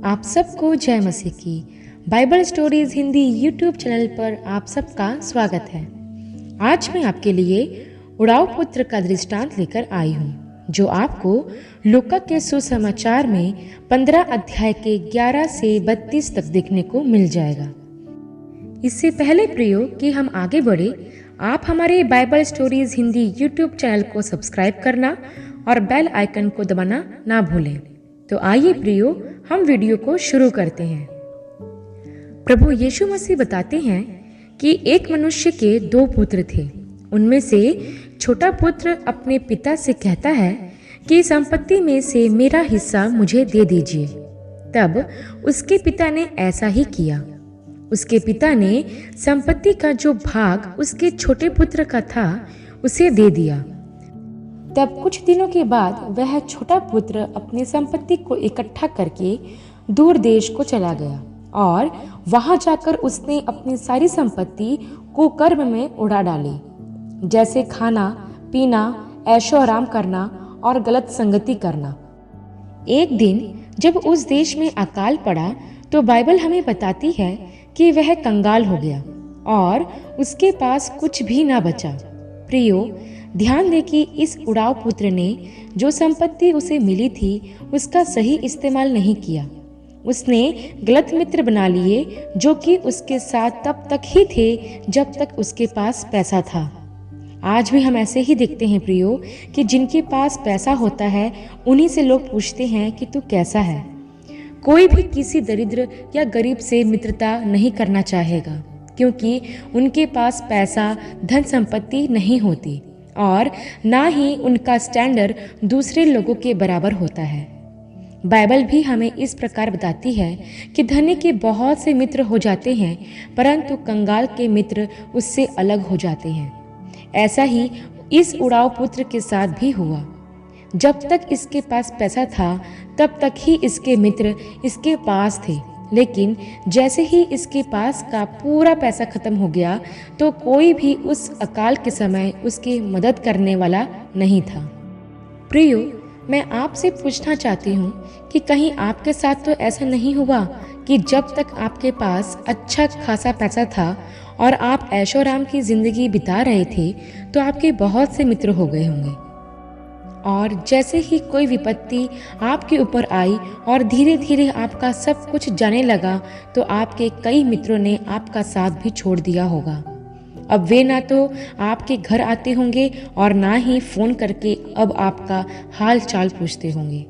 आप सबको जय मसीह की Bible stories Hindi YouTube channel पर आप सबका स्वागत है। आज मैं आपके लिए उड़ाऊ पुत्र का दृष्टांत लेकर आई हूँ, जो आपको लूका के सुसमाचार में 15 अध्याय के 11 से 32 तक देखने को मिल जाएगा। इससे पहले प्रियो कि हम आगे बढ़े, आप हमारे Bible stories Hindi YouTube channel को सब्सक्राइब करना और बेल आइकन को दबाना ना भूलें। तो आइए प्रियो, हम वीडियो को शुरू करते हैं। प्रभु यीशु मसीह बताते हैं कि एक मनुष्य के 2 पुत्र थे। उनमें से छोटा पुत्र अपने पिता से कहता है कि संपत्ति में से मेरा हिस्सा मुझे दे दीजिए। तब उसके पिता ने ऐसा ही किया। उसके पिता ने संपत्ति का जो भाग उसके छोटे पुत्र का था उसे दे दिया। तब कुछ दिनों के बाद वह छोटा पुत्र अपनी संपत्ति को इकट्ठा करके दूर देश को चला गया और वहां जाकर उसने अपनी सारी संपत्ति कुकर्म में उड़ा डाली, जैसे खाना पीना, ऐशो आराम करना और गलत संगति करना। एक दिन जब उस देश में अकाल पड़ा तो बाइबल हमें बताती है कि वह कंगाल हो गया और उसके पास कुछ भी ना बचा। प्रियो, ध्यान दे कि इस उड़ाऊ पुत्र ने जो संपत्ति उसे मिली थी उसका सही इस्तेमाल नहीं किया। उसने गलत मित्र बना लिए जो कि उसके साथ तब तक ही थे जब तक उसके पास पैसा था। आज भी हम ऐसे ही देखते हैं प्रियो कि जिनके पास पैसा होता है उन्हीं से लोग पूछते हैं कि तू कैसा है। कोई भी किसी दरिद्र या गरीब से मित्रता नहीं करना चाहेगा, क्योंकि उनके पास पैसा धन संपत्ति नहीं होती और ना ही उनका स्टैंडर्ड दूसरे लोगों के बराबर होता है। बाइबल भी हमें इस प्रकार बताती है कि धनी के बहुत से मित्र हो जाते हैं, परंतु कंगाल के मित्र उससे अलग हो जाते हैं। ऐसा ही इस उड़ाऊ पुत्र के साथ भी हुआ। जब तक इसके पास पैसा था तब तक ही इसके मित्र इसके पास थे, लेकिन जैसे ही इसके पास का पूरा पैसा खत्म हो गया तो कोई भी उस अकाल के समय उसकी मदद करने वाला नहीं था। प्रियो, मैं आपसे पूछना चाहती हूँ कि कहीं आपके साथ तो ऐसा नहीं हुआ कि जब तक आपके पास अच्छा खासा पैसा था और आप ऐशो आराम की जिंदगी बिता रहे थे तो आपके बहुत से मित्र हो गए होंगे, और जैसे ही कोई विपत्ति आपके ऊपर आई और धीरे धीरे आपका सब कुछ जाने लगा तो आपके कई मित्रों ने आपका साथ भी छोड़ दिया होगा। अब वे ना तो आपके घर आते होंगे और ना ही फ़ोन करके अब आपका हाल चाल पूछते होंगे।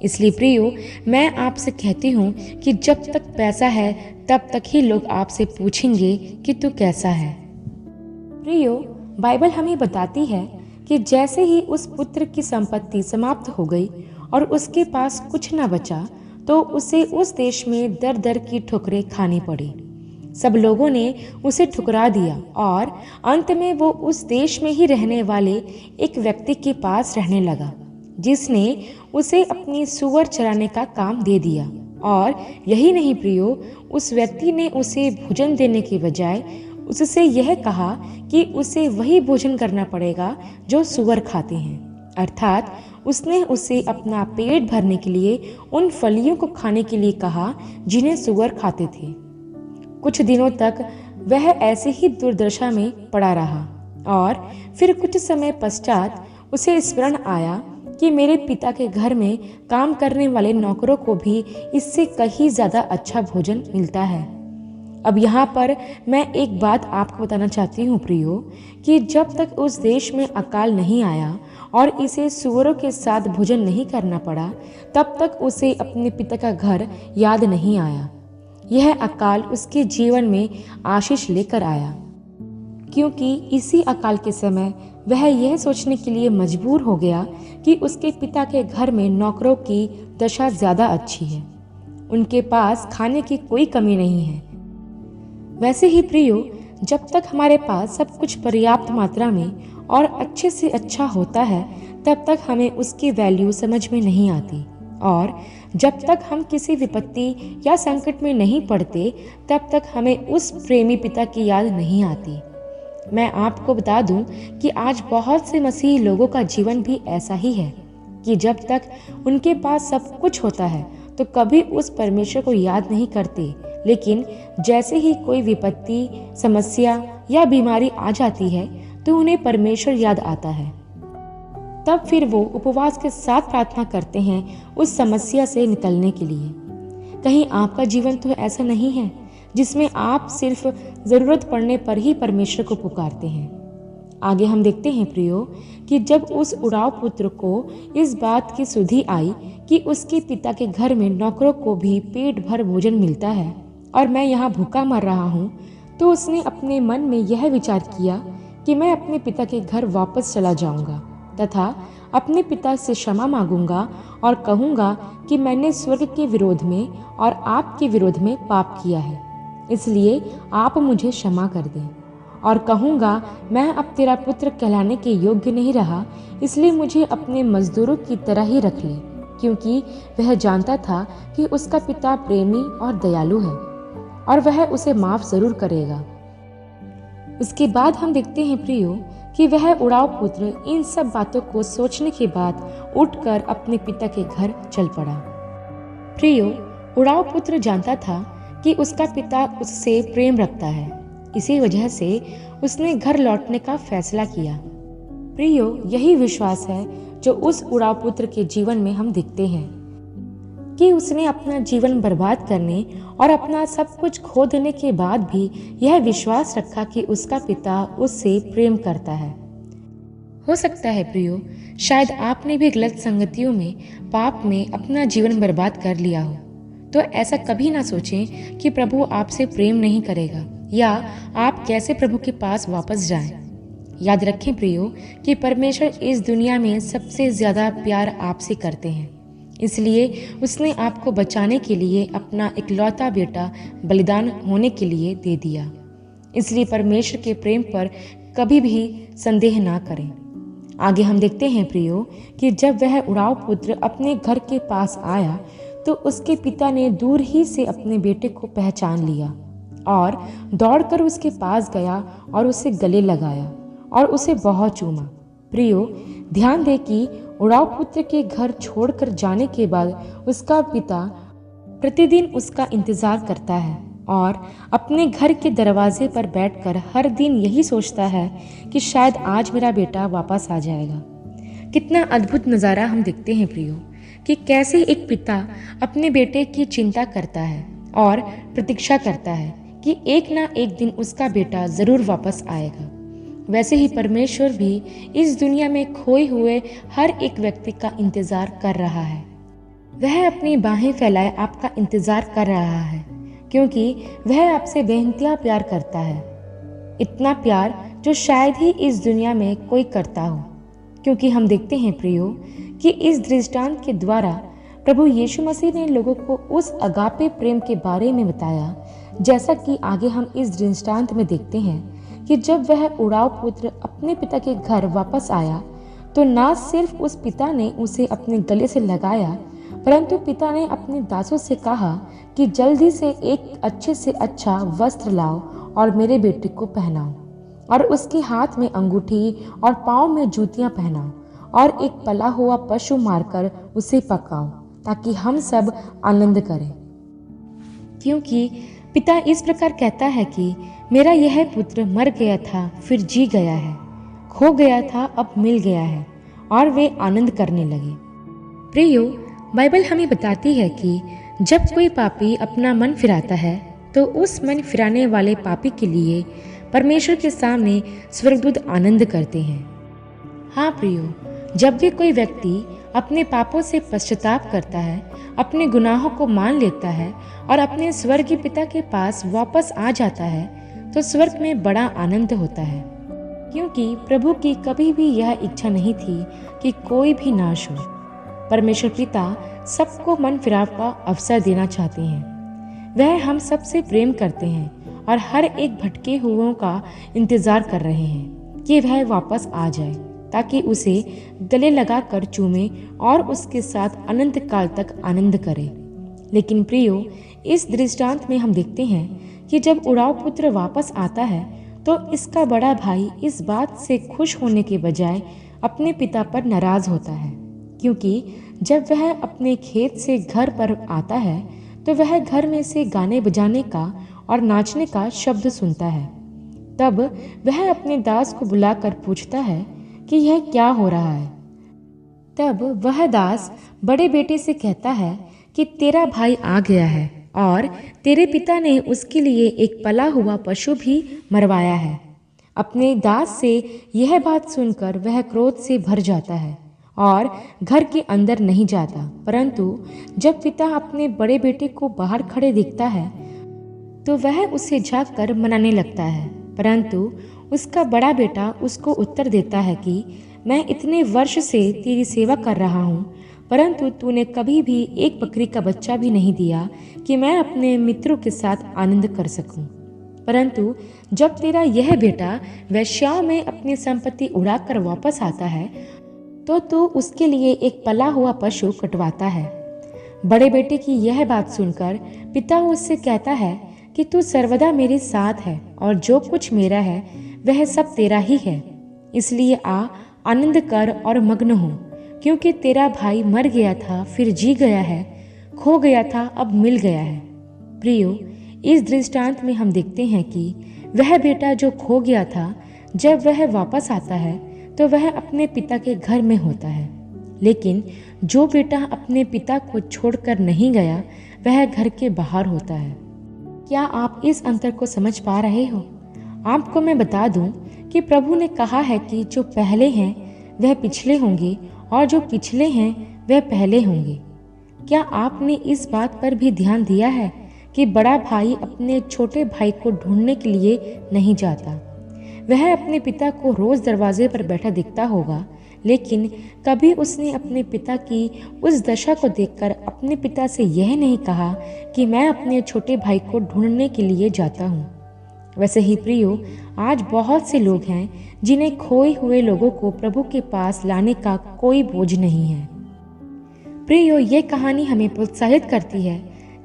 इसलिए प्रियो, मैं आपसे कहती हूँ कि जब तक पैसा है तब तक ही लोग आपसे पूछेंगे कि तू कैसा है। प्रियो, बाइबल हमें बताती है कि जैसे ही उस पुत्र की संपत्ति समाप्त हो गई और उसके पास कुछ न बचा तो उसे उस देश में दर दर की ठोकरें खानी पड़ी। सब लोगों ने उसे ठुकरा दिया और अंत में वो उस देश में ही रहने वाले एक व्यक्ति के पास रहने लगा, जिसने उसे अपनी सुअर चराने का काम दे दिया। और यही नहीं प्रियो, उस व्यक्ति ने उसे भोजन देने के बजाय उससे यह कहा कि उसे वही भोजन करना पड़ेगा जो सुअर खाते हैं, अर्थात उसने उसे अपना पेट भरने के लिए उन फलियों को खाने के लिए कहा जिन्हें सुअर खाते थे। कुछ दिनों तक वह ऐसे ही दुर्दशा में पड़ा रहा और फिर कुछ समय पश्चात उसे स्मरण आया कि मेरे पिता के घर में काम करने वाले नौकरों को भी इससे कहीं ज़्यादा अच्छा भोजन मिलता है। अब यहाँ पर मैं एक बात आपको बताना चाहती हूँ प्रियो, कि जब तक उस देश में अकाल नहीं आया और इसे सुअरों के साथ भोजन नहीं करना पड़ा, तब तक उसे अपने पिता का घर याद नहीं आया। यह अकाल उसके जीवन में आशीष लेकर आया, क्योंकि इसी अकाल के समय वह यह सोचने के लिए मजबूर हो गया कि उसके पिता के घर में नौकरों की दशा ज़्यादा अच्छी है, उनके पास खाने की कोई कमी नहीं है। वैसे ही प्रियो, जब तक हमारे पास सब कुछ पर्याप्त मात्रा में और अच्छे से अच्छा होता है तब तक हमें उसकी वैल्यू समझ में नहीं आती, और जब तक हम किसी विपत्ति या संकट में नहीं पड़ते तब तक हमें उस प्रेमी पिता की याद नहीं आती। मैं आपको बता दूं कि आज बहुत से मसीही लोगों का जीवन भी ऐसा ही है कि जब तक उनके पास सब कुछ होता है तो कभी उस परमेश्वर को याद नहीं करते, लेकिन जैसे ही कोई विपत्ति, समस्या या बीमारी आ जाती है तो उन्हें परमेश्वर याद आता है। तब फिर वो उपवास के साथ प्रार्थना करते हैं उस समस्या से निकलने के लिए। कहीं आपका जीवन तो ऐसा नहीं है जिसमें आप सिर्फ ज़रूरत पड़ने पर ही परमेश्वर को पुकारते हैं। आगे हम देखते हैं प्रियो कि जब उस उड़ाव पुत्र को इस बात की सुधि आई कि उसके पिता के घर में नौकरों को भी पेट भर भोजन मिलता है और मैं यहाँ भूखा मर रहा हूँ, तो उसने अपने मन में यह विचार किया कि मैं अपने पिता के घर वापस चला जाऊँगा तथा अपने पिता से क्षमा मांगूंगा और कहूँगा कि मैंने स्वर्ग के विरोध में और आपके विरोध में पाप किया है, इसलिए आप मुझे क्षमा कर दें। और कहूँगा मैं अब तेरा पुत्र कहलाने के योग्य नहीं रहा, इसलिए मुझे अपने मजदूरों की तरह ही रख ले, क्योंकि वह जानता था कि उसका पिता प्रेमी और दयालु है और वह उसे माफ जरूर करेगा। उसके बाद हम देखते हैं प्रियो कि वह उड़ाव पुत्र इन सब बातों को सोचने के बाद उठकर अपने पिता के घर चल पड़ा। प्रियो, उड़ाव पुत्र जानता था कि उसका पिता उससे प्रेम रखता है, इसी वजह से उसने घर लौटने का फैसला किया। प्रियो, यही विश्वास है जो उस उड़ाव पुत्र के जीवन में हम देखते हैं कि उसने अपना जीवन बर्बाद करने और अपना सब कुछ खो देने के बाद भी यह विश्वास रखा कि उसका पिता उससे प्रेम करता है। हो सकता है प्रियो, शायद आपने भी गलत संगतियों में, पाप में अपना जीवन बर्बाद कर लिया हो, तो ऐसा कभी ना सोचें कि प्रभु आपसे प्रेम नहीं करेगा या आप कैसे प्रभु के पास वापस जाएं। याद रखें प्रियो कि परमेश्वर इस दुनिया में सबसे ज्यादा प्यार आपसे करते हैं, इसलिए उसने आपको बचाने के लिए अपना इकलौता बेटा बलिदान होने के लिए दे दिया। इसलिए परमेश्वर के प्रेम पर कभी भी संदेह ना करें। आगे हम देखते हैं प्रियो कि जब वह उड़ाव पुत्र अपने घर के पास आया तो उसके पिता ने दूर ही से अपने बेटे को पहचान लिया और दौड़कर उसके पास गया और उसे गले लगाया और उसे बहुत चूमा। प्रियो, ध्यान दे कि उड़ाव पुत्र के घर छोड़कर जाने के बाद उसका पिता प्रतिदिन उसका इंतजार करता है और अपने घर के दरवाजे पर बैठकर हर दिन यही सोचता है कि शायद आज मेरा बेटा वापस आ जाएगा। कितना अद्भुत नज़ारा हम देखते हैं प्रियो कि कैसे एक पिता अपने बेटे की चिंता करता है और प्रतीक्षा करता है कि एक ना एक दिन उसका बेटा ज़रूर वापस आएगा। वैसे ही परमेश्वर भी इस दुनिया में खोए हुए हर एक व्यक्ति का इंतजार कर रहा है। वह अपनी बाहें फैलाए आपका इंतजार कर रहा है, क्योंकि वह आपसे बेइंतहा प्यार करता है। इतना प्यार जो शायद ही इस दुनिया में कोई करता हो, क्योंकि हम देखते हैं प्रियो कि इस दृष्टांत के द्वारा प्रभु यीशु मसीह ने लोगों को उस अगापे प्रेम के बारे में बताया, जैसा कि आगे हम इस दृष्टांत में देखते हैं कि जब वह उड़ाव पुत्र अपने पिता के घर वापस आया तो ना सिर्फ उस पिता ने उसे अपने गले से लगाया, परंतु पिता ने अपने दासों से कहा कि जल्दी से एक अच्छे से अच्छा वस्त्र लाओ और मेरे बेटे को पहनाओ और उसके हाथ में अंगूठी और पाँव में जूतियां पहनाओ और एक पला हुआ पशु मारकर उसे पकाओ, ताकि हम सब आनंद करें। क्योंकि पिता इस प्रकार कहता है कि मेरा यह पुत्र मर गया था फिर जी गया है, खो गया था अब मिल गया है, और वे आनंद करने लगे। प्रियो, बाइबल हमें बताती है कि जब कोई पापी अपना मन फिराता है तो उस मन फिराने वाले पापी के लिए परमेश्वर के सामने स्वर्गदूत आनंद करते हैं। हाँ प्रियो, जब भी कोई व्यक्ति अपने पापों से पश्चाताप करता है, अपने गुनाहों को मान लेता है और अपने स्वर्गीय पिता के पास वापस आ जाता है, तो स्वर्ग में बड़ा आनंद होता है, क्योंकि प्रभु की कभी भी यह इच्छा नहीं थी कि कोई भी नाश हो। परमेश्वर पिता सबको मन फिराव का अवसर देना चाहते हैं। वह हम सबसे प्रेम करते हैं और हर एक भटके हुओं का इंतजार कर रहे हैं कि वह वापस आ जाए, ताकि उसे गले लगाकर चूमे और उसके साथ अनंत काल तक आनंद करे। लेकिन प्रियो, इस दृष्टांत में हम देखते हैं कि जब उड़ाव पुत्र वापस आता है तो इसका बड़ा भाई इस बात से खुश होने के बजाय अपने पिता पर नाराज होता है, क्योंकि जब वह अपने खेत से घर पर आता है तो वह घर में से गाने बजाने का और नाचने का शब्द सुनता है। तब वह अपने दास को बुलाकर पूछता है कि यह क्या हो रहा है। तब वह दास बड़े बेटे से कहता है कि तेरा भाई आ गया है और तेरे पिता ने उसके लिए एक पला हुआ पशु भी मरवाया है। अपने दास से यह बात सुनकर वह क्रोध से भर जाता है और घर के अंदर नहीं जाता, परंतु जब पिता अपने बड़े बेटे को बाहर खड़े देखता है तो वह उसे झांककर मनाने लगता है। परंतु उसका बड़ा बेटा उसको उत्तर देता है कि मैं इतने वर्ष से तेरी सेवा कर रहा हूँ, परंतु तूने कभी भी एक बकरी का बच्चा भी नहीं दिया कि मैं अपने मित्रों के साथ आनंद कर सकूं। परंतु जब तेरा यह बेटा वेश्याओं में अपनी संपत्ति उड़ाकर वापस आता है तो तू उसके लिए एक पला हुआ पशु कटवाता है। बड़े बेटे की यह बात सुनकर पिता उससे कहता है कि तू सर्वदा मेरे साथ है और जो कुछ मेरा है वह सब तेरा ही है, इसलिए आनंद कर और मग्न हो, क्योंकि तेरा भाई मर गया था फिर जी गया है, खो गया था अब मिल गया है। प्रियो, इस दृष्टांत में हम देखते हैं कि वह बेटा जो खो गया था जब वह वापस आता है तो वह अपने पिता के घर में होता है, लेकिन जो बेटा अपने पिता को छोड़कर नहीं गया वह घर के बाहर होता है। क्या आप इस अंतर को समझ पा रहे हो? आपको मैं बता दूं कि प्रभु ने कहा है कि जो पहले हैं वह पिछले होंगे और जो पिछले हैं वह पहले होंगे। क्या आपने इस बात पर भी ध्यान दिया है कि बड़ा भाई अपने छोटे भाई को ढूंढने के लिए नहीं जाता? वह अपने पिता को रोज दरवाजे पर बैठा दिखता होगा, लेकिन कभी उसने अपने पिता की उस दशा को देखकर अपने पिता से यह नहीं कहा कि मैं अपने छोटे भाई को ढूंढने के लिए जाता हूँ। वैसे ही प्रियो, आज बहुत से लोग हैं जिन्हें खोए हुए लोगों को प्रभु के पास लाने का कोई बोझ नहीं है। प्रियो, ये कहानी हमें प्रोत्साहित करती है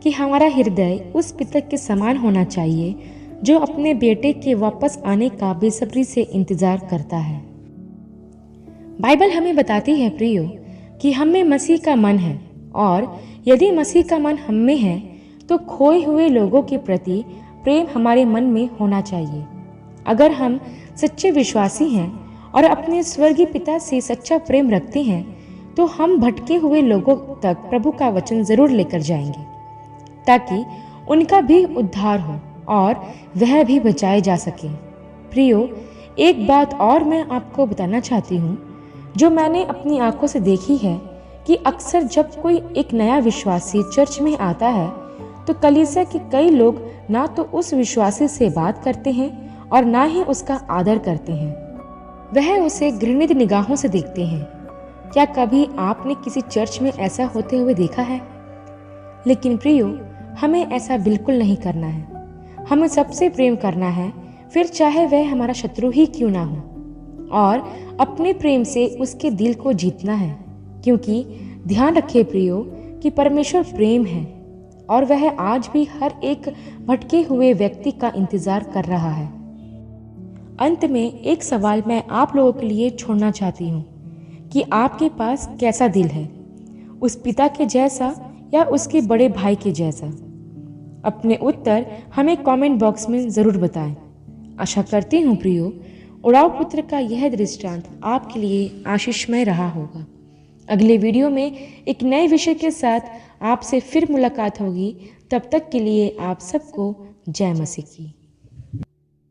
कि हमारा हृदय उस पिता के समान होना चाहिए जो अपने बेटे के वापस आने का बेसब्री से इंतजार करता है। बाइबल हमें बताती है प्रियो कि हम में मसीह का मन है, और यदि मसीह का मन हम में है तो खोए हुए लोगों के प्रति प्रेम हमारे मन में होना चाहिए। अगर हम सच्चे विश्वासी हैं और अपने स्वर्गीय पिता से सच्चा प्रेम रखते हैं तो हम भटके हुए लोगों तक प्रभु का वचन जरूर लेकर जाएंगे, ताकि उनका भी उद्धार हो और वह भी बचाए जा सके। प्रियो, एक बात और मैं आपको बताना चाहती हूँ जो मैंने अपनी आंखों से देखी है कि अक्सर जब कोई एक नया विश्वासी चर्च में आता है तो कलीसिया के कई लोग ना तो उस विश्वासी से बात करते हैं और ना ही उसका आदर करते हैं। वह उसे घृणित निगाहों से देखते हैं। क्या कभी आपने किसी चर्च में ऐसा होते हुए देखा है? लेकिन प्रियो, हमें ऐसा बिल्कुल नहीं करना है। हमें सबसे प्रेम करना है, फिर चाहे वह हमारा शत्रु ही क्यों ना हो, और अपने प्रेम से उसके दिल को जीतना है, क्योंकि ध्यान रखिए प्रियो कि परमेश्वर प्रेम है और वह आज भी हर एक भटके हुए व्यक्ति का इंतजार कर रहा है। अंत में एक सवाल मैं आप लोगों के लिए छोड़ना चाहती हूँ कि आपके पास कैसा दिल है, उस पिता के जैसा या उसके बड़े भाई के जैसा? अपने उत्तर हमें कमेंट बॉक्स में ज़रूर बताएं। आशा करती हूँ प्रियो, उड़ाऊ पुत्र का यह दृष्टांत आपके लिए आशीषमय रहा होगा। अगले वीडियो में एक नए विषय के साथ आपसे फिर मुलाकात होगी। तब तक के लिए आप सबको जय मसीह की।